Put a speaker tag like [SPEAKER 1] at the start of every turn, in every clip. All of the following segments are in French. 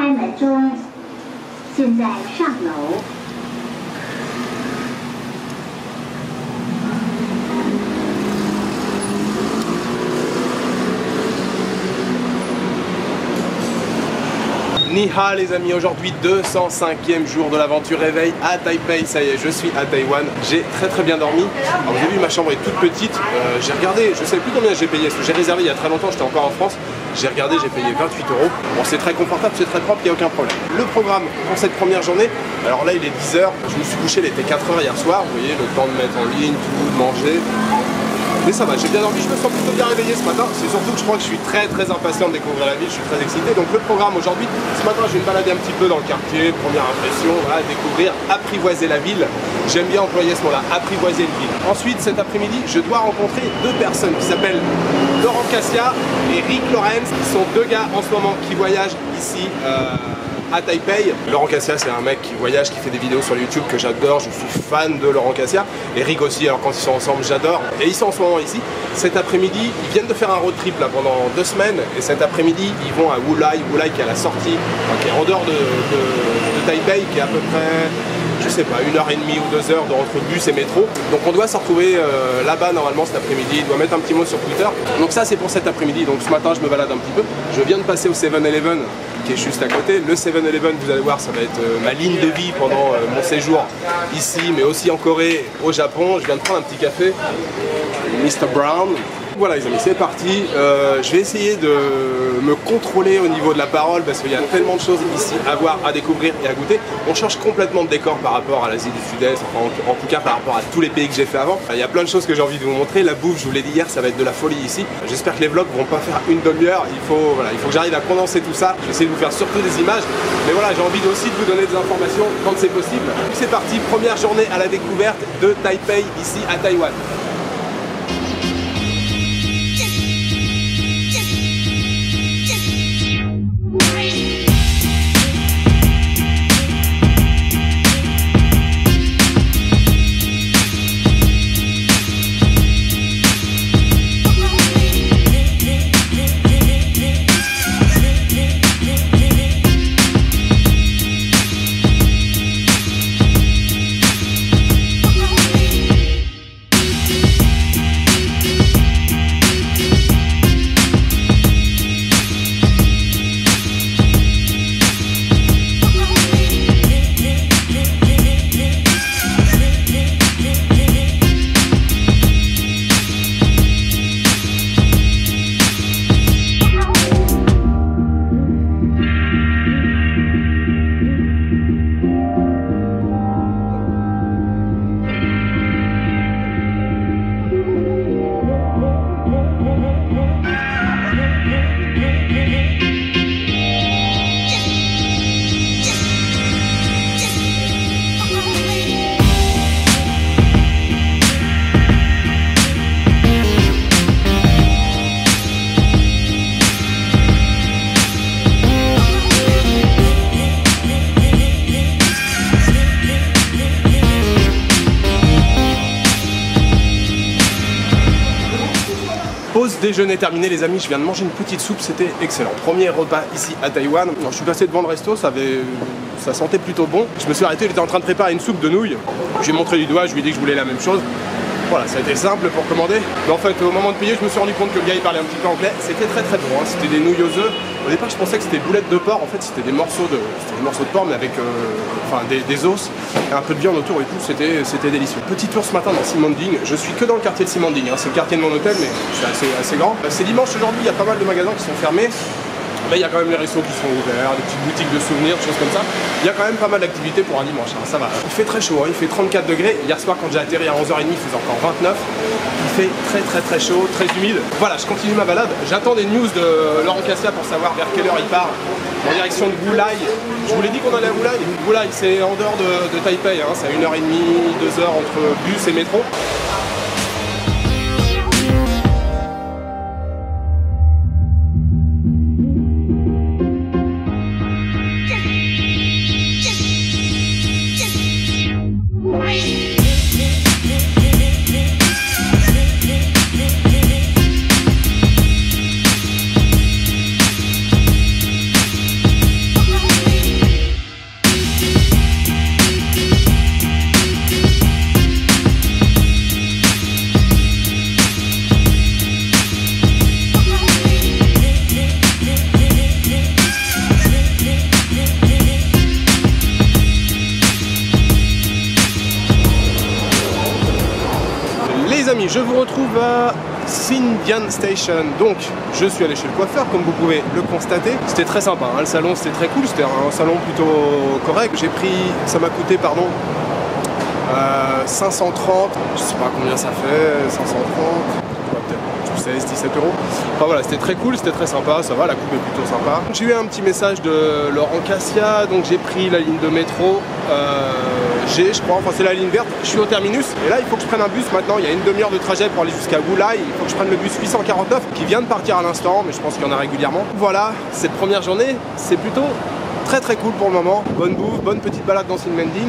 [SPEAKER 1] 开门中，现在上楼。
[SPEAKER 2] Ni-ha les amis, aujourd'hui 205e jour de l'aventure réveil à Taipei, ça y est, je suis à Taïwan, j'ai très bien dormi. Alors vous avez vu, ma chambre est toute petite, j'ai regardé, je sais plus combien j'ai payé, parce que j'ai réservé il y a très longtemps, j'étais encore en France, j'ai regardé, j'ai payé 28 €. Bon, c'est très confortable, c'est très propre, il n'y a aucun problème. Le programme pour cette première journée, alors là il est 10 h, je me suis couché, il était 4 h hier soir, vous voyez, le temps de mettre en ligne, tout, de manger. Mais ça va, j'ai bien dormi, je me sens plutôt bien réveillé ce matin. C'est surtout que je crois que je suis très impatient de découvrir la ville, je suis très excité. Donc le programme aujourd'hui, ce matin je vais me balader un petit peu dans le quartier, première impression, voilà, découvrir, apprivoiser la ville. J'aime bien employer ce mot-là, apprivoiser une ville. Ensuite, cet après-midi, je dois rencontrer deux personnes qui s'appellent Laurent Cassia et Rick Lorenz, qui sont deux gars en ce moment qui voyagent ici à Taipei. Laurent Cassia, c'est un mec qui voyage, qui fait des vidéos sur YouTube que j'adore, je suis fan de Laurent Cassia. Et Rick aussi, alors quand ils sont ensemble, j'adore. Et ils sont en ce moment ici. Cet après-midi, ils viennent de faire un road trip là pendant 2 semaines. Et cet après-midi, ils vont à Wulai, Wulai qui est à la sortie, enfin, qui est en dehors de Taipei, qui est à peu près, je sais pas, 1h30 ou 2 heures entre bus et métro. Donc on doit se retrouver là-bas normalement cet après-midi. Il doit mettre un petit mot sur Twitter. Donc ça c'est pour cet après-midi. Donc ce matin je me balade un petit peu. Je viens de passer au 7-Eleven qui est juste à côté. Le 7-Eleven, vous allez voir, ça va être ma ligne de vie pendant mon séjour ici, mais aussi en Corée, au Japon. Je viens de prendre un petit café, Mr. Brown. Voilà les amis, c'est parti. Je vais essayer de me contrôler au niveau de la parole parce qu'il y a tellement de choses ici à voir, à découvrir et à goûter. On change complètement de décor par rapport à l'Asie du Sud-Est, enfin en tout cas par rapport à tous les pays que j'ai fait avant. Il y a plein de choses que j'ai envie de vous montrer. La bouffe, je vous l'ai dit hier, ça va être de la folie ici. J'espère que les vlogs vont pas faire une demi-heure. Il faut que j'arrive à condenser tout ça. Je vais essayer de vous faire surtout des images. Mais voilà, j'ai envie aussi de vous donner des informations quand c'est possible. C'est parti, première journée à la découverte de Taipei ici à Taïwan. Pause déjeuner terminé les amis, je viens de manger une petite soupe, c'était excellent. Premier repas ici à Taïwan. Alors, je suis passé devant le resto, ça sentait plutôt bon. Je me suis arrêté, il était en train de préparer une soupe de nouilles. Je lui ai montré du doigt, je lui ai dit que je voulais la même chose. Voilà, ça a été simple pour commander. Mais en fait, au moment de payer, je me suis rendu compte que le gars il parlait un petit peu anglais. C'était très bon, hein. C'était des nouilles aux œufs. Au départ, je pensais que c'était boulettes de porc. En fait, c'était des morceaux de porc, mais avec des os et un peu de viande autour et tout. C'était délicieux. Petit tour ce matin dans Simanding. Je suis que dans le quartier de Simanding, hein. C'est le quartier de mon hôtel, mais c'est assez grand. C'est dimanche aujourd'hui, il y a pas mal de magasins qui sont fermés. Mais il y a quand même les restos qui sont ouverts, des petites boutiques de souvenirs, des choses comme ça. Il y a quand même pas mal d'activités pour un dimanche, hein, ça va. Il fait très chaud, hein, il fait 34 degrés. Hier soir quand j'ai atterri à 11h30, il faisait encore 29. Il fait très chaud, très humide. Voilà, je continue ma balade. J'attends des news de Laurent Cassia pour savoir vers quelle heure il part en direction de Wulai. Je vous l'ai dit qu'on allait à Wulai. Wulai, c'est en dehors de Taipei, hein, c'est à 1h30, 2 heures entre bus et métro. les amis, je vous retrouve à Sindian Station. Donc je suis allé chez le coiffeur comme vous pouvez le constater. C'était très sympa, hein. Le salon c'était très cool, c'était un salon plutôt correct. J'ai pris, ça m'a coûté 530, je sais pas combien ça fait, 530, peut-être 16, 17 euros. Enfin voilà, c'était très cool, c'était très sympa, ça va, la coupe est plutôt sympa. J'ai eu un petit message de Laurent Cassia, donc j'ai pris la ligne de métro G, je crois, enfin c'est la ligne verte. Je suis au terminus et là il faut que je prenne un bus maintenant, il y a une demi-heure de trajet pour aller jusqu'à Wulai. Il faut que je prenne le bus 849 qui vient de partir à l'instant, mais je pense qu'il y en a régulièrement. Voilà, cette première journée, c'est plutôt très cool pour le moment. Bonne bouffe, bonne petite balade dans Sinmending.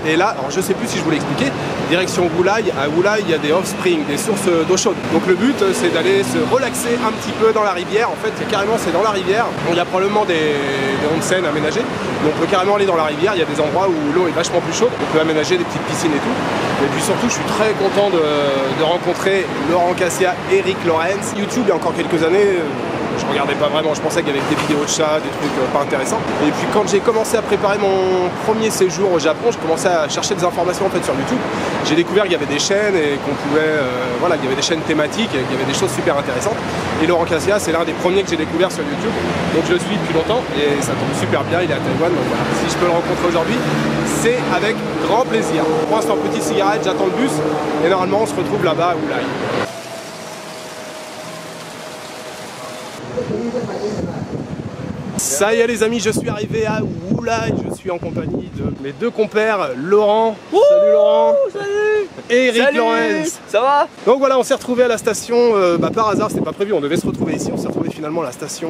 [SPEAKER 2] Et là, alors je sais plus si je vous l'ai expliqué, direction Wulai. À Wulai, il y a des off-springs, des sources d'eau chaude. Donc le but, c'est d'aller se relaxer un petit peu dans la rivière. En fait, carrément, c'est dans la rivière. Bon, il y a probablement des onsen aménagés. Donc on peut carrément aller dans la rivière. Il y a des endroits où l'eau est vachement plus chaude. On peut aménager des petites piscines et tout. Et puis surtout, je suis très content de rencontrer Laurent Cassia et Rick Lorenz. YouTube, il y a encore quelques années, je regardais pas vraiment, je pensais qu'il y avait des vidéos de chats, des trucs pas intéressants. Et puis quand j'ai commencé à préparer mon premier séjour au Japon, je commençais à chercher des informations en fait sur YouTube. J'ai découvert qu'il y avait des chaînes et qu'on pouvait, voilà, il y avait des chaînes thématiques et qu'il y avait des choses super intéressantes. Et Laurent Cassia, c'est l'un des premiers que j'ai découvert sur YouTube. Donc je le suis depuis longtemps et ça tombe super bien, il est à Taïwan. Donc voilà, si je peux le rencontrer aujourd'hui, c'est avec grand plaisir. Pour l'instant, petite cigarette, j'attends le bus et normalement on se retrouve là-bas à Wulai. Ça y est les amis, je suis arrivé à Wulai, je suis en compagnie de mes deux compères, Laurent, salut Laurent,
[SPEAKER 3] salut,
[SPEAKER 2] et Rick
[SPEAKER 3] salut,
[SPEAKER 2] Lorenz.
[SPEAKER 3] Ça va?
[SPEAKER 2] Donc voilà, on s'est retrouvé à la station, par hasard, c'était pas prévu, on devait se retrouver ici, on s'est retrouvé finalement à la station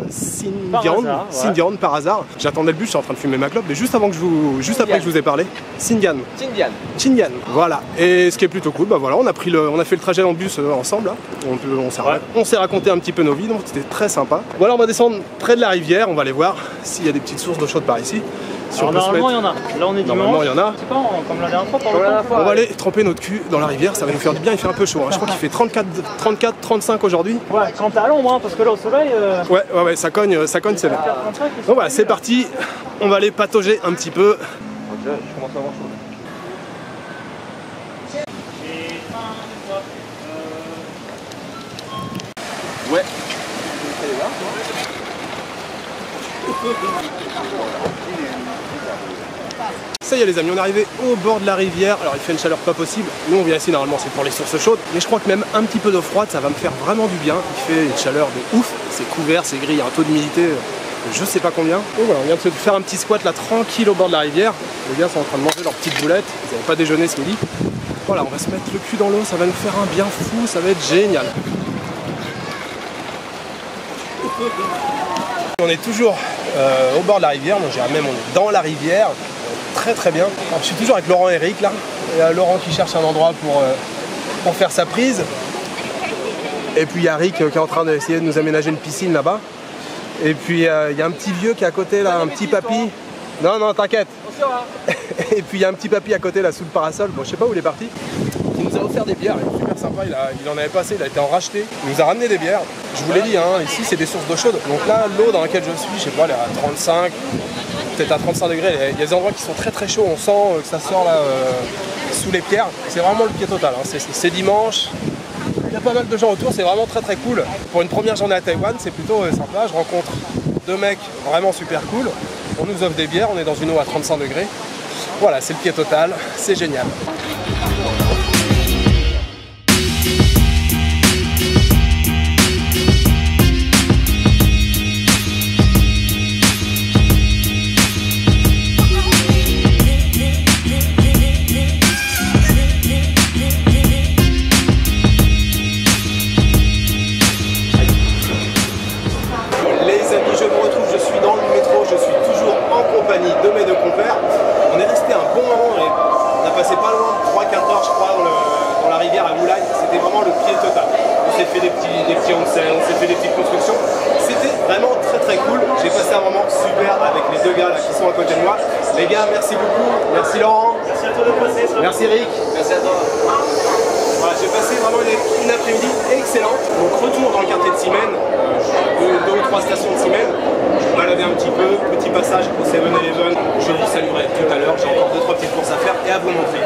[SPEAKER 2] Sindian, par hasard. J'attendais le bus, je suis en train de fumer ma clope, mais juste après que je vous ai parlé, Sindian, voilà. Et ce qui est plutôt cool, bah voilà, on a fait le trajet en bus ensemble, hein. On s'est raconté un petit peu nos vies, donc c'était très sympa. Voilà, on va descendre près de la rivière, on va aller voir s'il y a des petites sources d'eau chaude par ici. Si
[SPEAKER 3] alors normalement il y en a, là on est
[SPEAKER 2] normalement il y en a.
[SPEAKER 3] C'est pas comme la dernière fois pour le coup.
[SPEAKER 2] On va aller tremper notre cul dans la rivière, ça va nous faire du bien, il fait un peu chaud, hein. Je crois qu'il fait 34-35 aujourd'hui. Ouais,
[SPEAKER 3] quand t'es à l'ombre, hein, parce que là au soleil...
[SPEAKER 2] Ouais, ça cogne sévère. Donc voilà, c'est parti, on va aller patauger un petit peu.
[SPEAKER 3] Ok, je commence à avoir chaud.
[SPEAKER 2] Ouais. Ça y est les amis, on est arrivé au bord de la rivière. Alors il fait une chaleur pas possible. Nous on vient ici normalement c'est pour les sources chaudes. Mais je crois que même un petit peu d'eau froide ça va me faire vraiment du bien. Il fait une chaleur de ouf. C'est couvert, c'est gris, il y a un taux d'humidité je sais pas combien. Donc voilà, on vient de se faire un petit squat là tranquille au bord de la rivière. Les gars sont en train de manger leurs petites boulettes. Ils n'avaient pas déjeuné ce midi. Voilà, on va se mettre le cul dans l'eau, ça va nous faire un bien fou, ça va être génial. On est toujours au bord de la rivière, moi même on est dans la rivière, très bien. Alors, je suis toujours avec Laurent et Eric là. Il y a Laurent qui cherche un endroit pour faire sa prise. Et puis il y a Rick qui est en train d'essayer de nous aménager une piscine là-bas. Et puis il y a un petit vieux qui est à côté là, un petit papy. Non, t'inquiète. Et puis il y a un petit papy à côté là sous le parasol, bon je sais pas où il est parti. Il nous a offert des bières, il est super sympa, il en avait pas assez, il a été en racheté. Il nous a ramené des bières. Je vous l'ai dit, hein, ici c'est des sources d'eau chaude. Donc là, l'eau dans laquelle je suis, je sais pas, elle est à 35, peut-être à 35 degrés. Il y a des endroits qui sont très chauds, on sent que ça sort là sous les pierres. C'est vraiment le pied total, hein. C'est dimanche. Il y a pas mal de gens autour, c'est vraiment très cool. Pour une première journée à Taïwan, c'est plutôt sympa. Je rencontre deux mecs vraiment super cool. On nous offre des bières, on est dans une eau à 35 degrés. Voilà, c'est le pied total, c'est génial. De mes deux compères, on est resté un bon moment, on a passé pas loin de 3-4 heures je crois dans la rivière à Wulai, c'était vraiment le pied total. On s'est fait des petits onsen, on s'est fait des petites constructions, c'était vraiment très cool. J'ai passé un moment super avec les deux gars là qui sont à côté de moi. Les gars, merci beaucoup, merci Laurent, merci à toi de passer, merci Rick, merci à toi. Voilà, j'ai passé vraiment une après-midi excellente. Donc retour dans le quartier de Ximen, deux ou trois stations de Ximen. Je vais balader un petit peu, petit passage au 7-Eleven. Je vous saluerai tout à l'heure, j'ai encore 2-3 petites courses à faire et à vous montrer.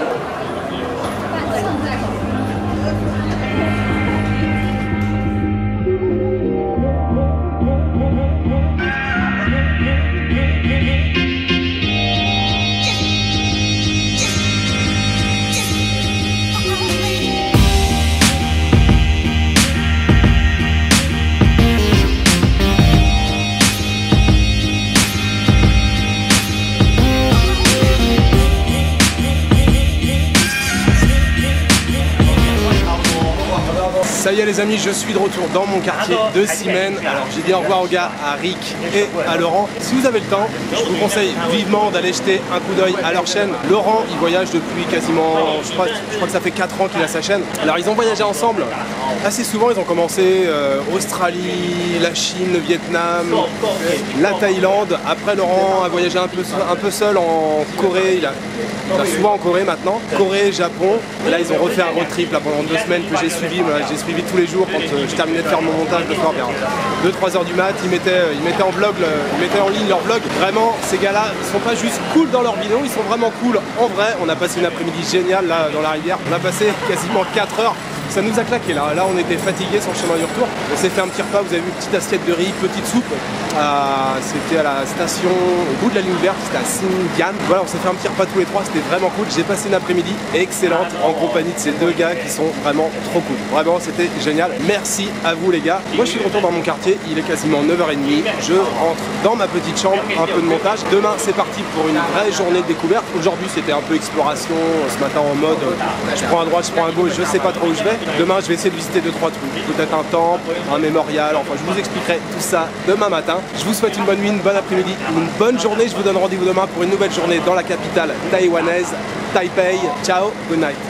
[SPEAKER 2] Ça y est les amis, je suis de retour dans mon quartier de Siemens. Alors j'ai dit au revoir aux gars, à Rick et à Laurent. Si vous avez le temps, je vous conseille vivement d'aller jeter un coup d'œil à leur chaîne. Laurent, il voyage depuis quasiment, je crois que ça fait 4 ans qu'il a sa chaîne. Alors ils ont voyagé ensemble assez souvent, ils ont commencé Australie, la Chine, le Vietnam, la Thaïlande. Après Laurent a voyagé un peu seul en Corée, il va souvent en Corée maintenant. Corée, Japon. Et là ils ont refait un road trip là, pendant 2 semaines que j'ai suivi. J'ai suivi tous les jours quand je terminais de faire mon montage le soir vers 2-3 heures du mat. Ils mettaient en vlog, ils mettaient en ligne leur vlog. Vraiment, ces gars-là, ils sont pas juste cool dans leurs vidéos, ils sont vraiment cool en vrai. On a passé une après-midi géniale là dans la rivière. On a passé quasiment 4 heures. Ça nous a claqué là. Là, on était fatigués sur le chemin du retour. On s'est fait un petit repas. Vous avez vu, petite assiette de riz, petite soupe. C'était à la station au bout de la ligne verte, c'était à Singan. Voilà, on s'est fait un petit repas tous les trois. C'était vraiment cool. J'ai passé une après-midi excellente en compagnie de ces deux gars qui sont vraiment trop cool. Vraiment, c'était génial. Merci à vous les gars. Moi, je suis de retour dans mon quartier. Il est quasiment 9h30. Je rentre dans ma petite chambre, un peu de montage. Demain, c'est parti pour une vraie journée de découverte. Aujourd'hui, c'était un peu exploration. Ce matin, en mode, je prends à droite, je prends à gauche. Je sais pas trop où je vais. Demain, je vais essayer de visiter 2-3 trucs. Peut-être un temple, un mémorial. Enfin, je vous expliquerai tout ça demain matin. Je vous souhaite une bonne nuit, une bonne après-midi, une bonne journée. Je vous donne rendez-vous demain pour une nouvelle journée dans la capitale taïwanaise, Taipei. Ciao, good night.